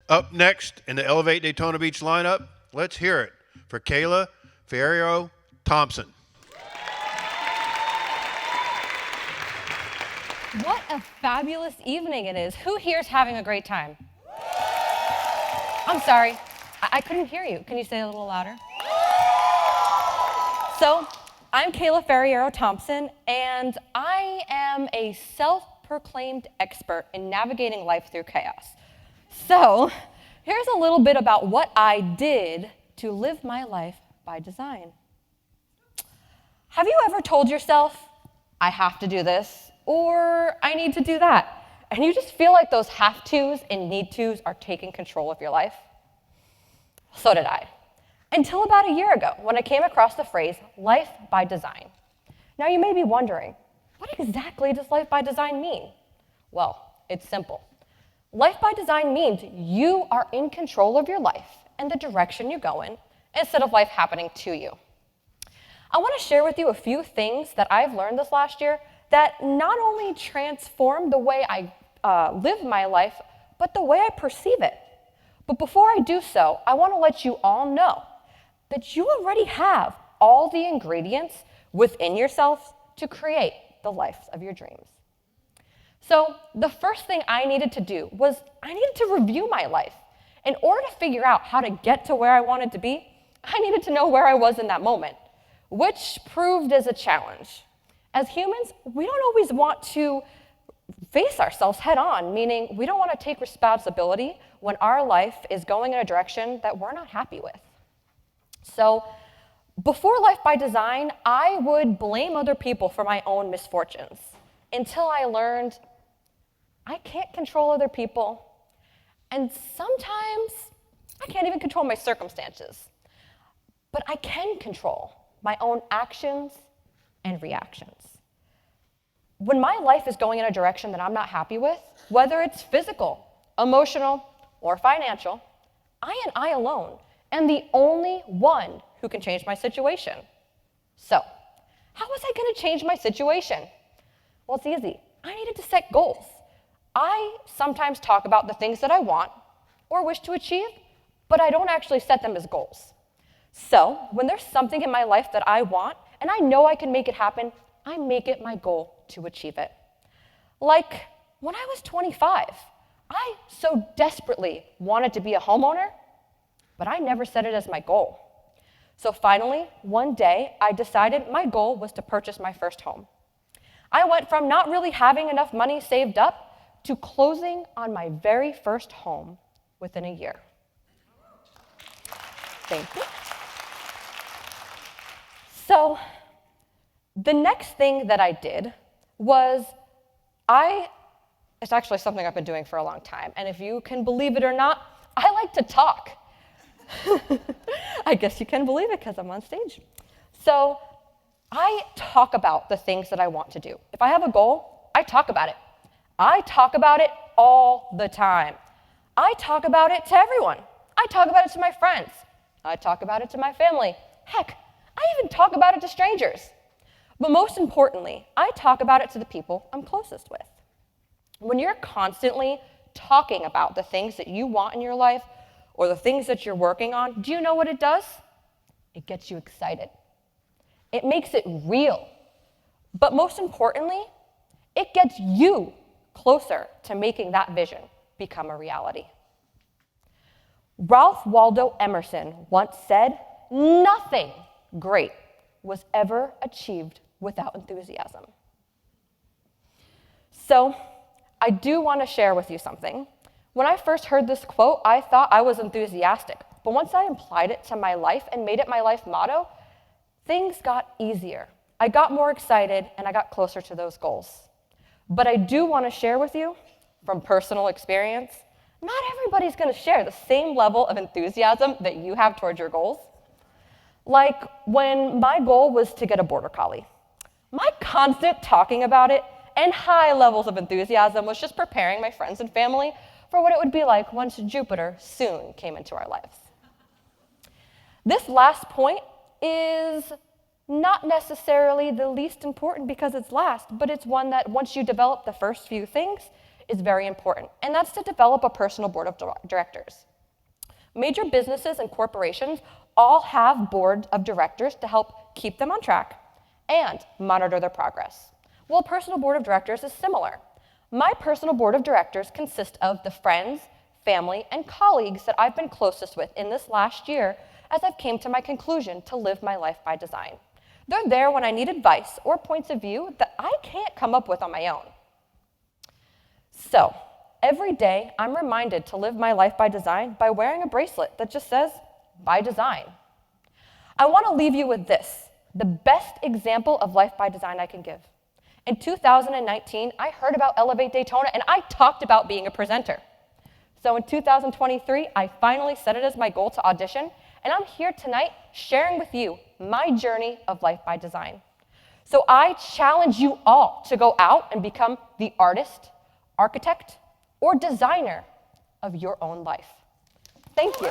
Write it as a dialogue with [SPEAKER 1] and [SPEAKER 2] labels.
[SPEAKER 1] Up next in the Elevate Daytona Beach lineup, let's hear it for Kayla Ferriero-Thompson.
[SPEAKER 2] What a fabulous evening it is. Who here is having a great time? I'm sorry, I couldn't hear you. Can you say it a little louder? So, I'm Kayla Ferriero-Thompson, and I am a self-proclaimed expert in navigating life through chaos. So, here's a little bit about what I did to live my life by design. Have you ever told yourself, I have to do this, or I need to do that, and you just feel like those have tos and need tos are taking control of your life? So did I. Until about a year ago, when I came across the phrase, life by design. Now you may be wondering, what exactly does life by design mean? Well, it's simple. Life by design means you are in control of your life and the direction you go in, instead of life happening to you. I want to share with you a few things that I've learned this last year that not only transform the way I live my life, but the way I perceive it. But before I do so, I want to let you all know that you already have all the ingredients within yourself to create the life of your dreams. So the first thing I needed to do was I needed to review my life. In order to figure out how to get to where I wanted to be, I needed to know where I was in that moment, which proved as a challenge. As humans, we don't always want to face ourselves head on, meaning we don't want to take responsibility when our life is going in a direction that we're not happy with. So before life by design, I would blame other people for my own misfortunes until I learned I can't control other people, and sometimes I can't even control my circumstances, but I can control my own actions and reactions. When my life is going in a direction that I'm not happy with, whether it's physical, emotional, or financial, I and I alone am the only one who can change my situation. So, how was I going to change my situation? Well, it's easy. I needed to set goals. I sometimes talk about the things that I want or wish to achieve, but I don't actually set them as goals. So, when there's something in my life that I want, and I know I can make it happen, I make it my goal to achieve it. Like when I was 25, I so desperately wanted to be a homeowner, but I never set it as my goal. So finally, one day, I decided my goal was to purchase my first home. I went from not really having enough money saved up to closing on my very first home within a year. Thank you. So, the next thing that I did was it's actually something I've been doing for a long time, and if you can believe it or not, I like to talk. I guess you can believe it because I'm on stage. So I talk about the things that I want to do. If I have a goal, I talk about it. I talk about it all the time. I talk about it to everyone. I talk about it to my friends. I talk about it to my family. Heck, I even talk about it to strangers. But most importantly, I talk about it to the people I'm closest with. When you're constantly talking about the things that you want in your life or the things that you're working on, do you know what it does? It gets you excited. It makes it real. But most importantly, it gets you closer to making that vision become a reality. Ralph Waldo Emerson once said, "Nothing great was ever achieved without enthusiasm." So, I do want to share with you something. When I first heard this quote, I thought I was enthusiastic. But once I applied it to my life and made it my life motto, things got easier. I got more excited and I got closer to those goals. But I do want to share with you, from personal experience, not everybody's going to share the same level of enthusiasm that you have towards your goals. Like when my goal was to get a border collie. My constant talking about it and high levels of enthusiasm was just preparing my friends and family for what it would be like once Jupiter soon came into our lives. This last point is not necessarily the least important because it's last, but it's one that once you develop the first few things, is very important, and that's to develop a personal board of directors. Major businesses and corporations all have boards of directors to help keep them on track and monitor their progress. Well, a personal board of directors is similar. My personal board of directors consists of the friends, family, and colleagues that I've been closest with in this last year as I've came to my conclusion to live my life by design. They're there when I need advice or points of view that I can't come up with on my own. So, every day I'm reminded to live my life by design by wearing a bracelet that just says, by design. I want to leave you with this, the best example of life by design I can give. In 2019, I heard about Elevate Daytona and I talked about being a presenter. So in 2023, I finally set it as my goal to audition, and I'm here tonight sharing with you my journey of life by design. So I challenge you all to go out and become the artist, architect, or designer of your own life. Thank you.